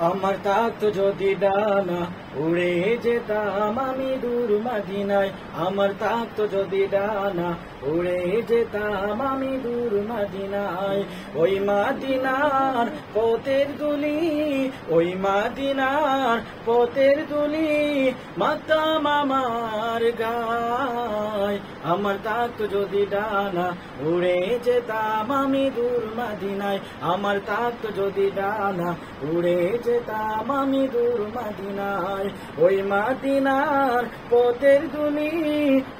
আমার থাকতো যদি ডানা উড়ে যেতাম আমি দূর মদিনায়। আমার থাকতো যদি ডানা উড়ে যেতাম আমি দূর মদিনায়। ওই মদিনার পথের দুলি, ওই মদিনার পথের দুলি মাতাম আমার গায়। আমার থাকতো যদি ডানা উড়ে যেতাম আমি দূর মদিনায়। আমার থাকতো যদি ডানা উড়ে যেতাম আমি দূর মদিনায়। ওই মদিনার পথের দুলি,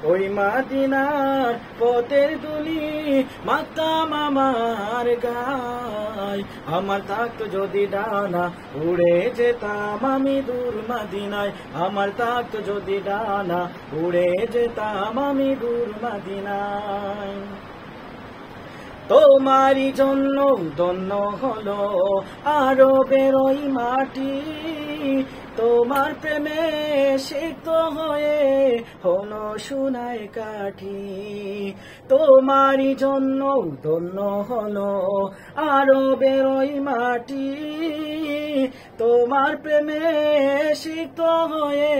ওই মদিনার পথের দুলি মাতাম আমার গায়। আমার থাকতো যদি ডানা উড়ে যেতাম আমি দূর মদিনায়। আমার থাকতো যদি ডানা উড়ে যেতাম আমি দূর মদিনায়। তোমারই জন্য ধন্য হলো আরবের ওই মাটি, তোমার প্রেমে সিক্ত হয়ে হলো সোনায় কাঠি। তোমারই জন্য ধন্য হলো আরবের ওই মাটি, তোমার প্রেমে সিক্ত হয়ে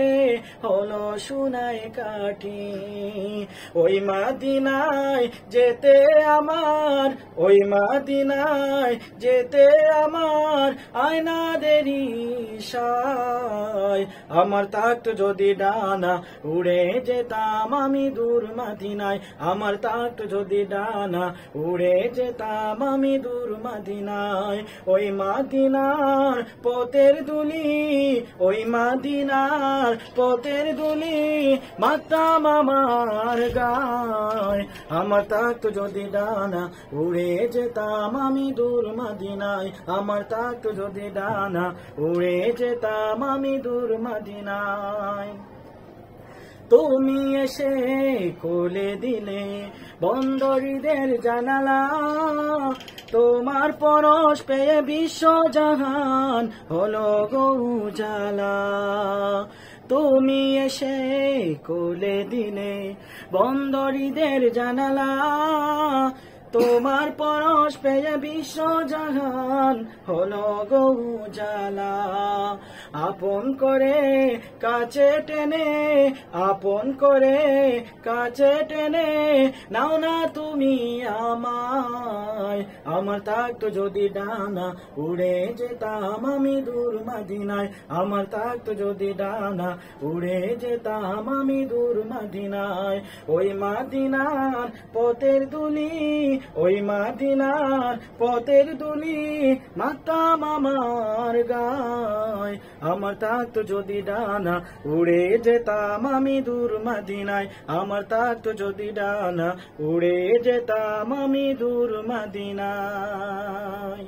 হলো সোনায় কাঠি। ওই মদিনায় যেতে আমার, ওই মদিনায় যেতে আমার আয়না দেরি সায়। আমার থাকতো যদি ডানা উড়ে যেতাম আমি দূর মদিনায়। আমার থাকতো যদি ডানা উড়ে যেতাম আমি দূর মদিনায়। ওই মদিনার পথের দুলি, ওই মদিনার পথের দুলি মাতাম আমার গায়। আমার থাকতো যদি ডানা উড়ে যেতাম আমি দূর মদিনায়। আমার থাকতো যদি ডানা উড়ে যেতাম আমি দূর মদিনায়। তুমি এসে খুলে দিলে বন্দরীদের জানালা, তোমার পরশ পেয়ে বিশ্ব জাহান হলো গো উজালা। তুমি এসে খুলে দিলে বন্দরীদের জানালা, তোমার পরশ পেয়ে বিশ্ব জাহান হলো গো উজালা। আপন করে কাছে টেনে, আপন করে কাছে টেনে নাও না তুমি আমায়। আমার থাকতো যদি ডানা উড়ে যেতাম আমি দূর মদিনায়। আমার থাকতো যদি ডানা উড়ে যেতাম আমি দূর মদিনায়। ওই মদিনার পথের দুলি, ওই মদিনার পথের দুলি মাতাম আমার গায়। আমার থাকতো যদি ডানা উড়ে যেতাম আমি দূর মদিনায়। আমার থাকতো যদি ডানা উড়ে যেতাম আমি দূর মদিনায়।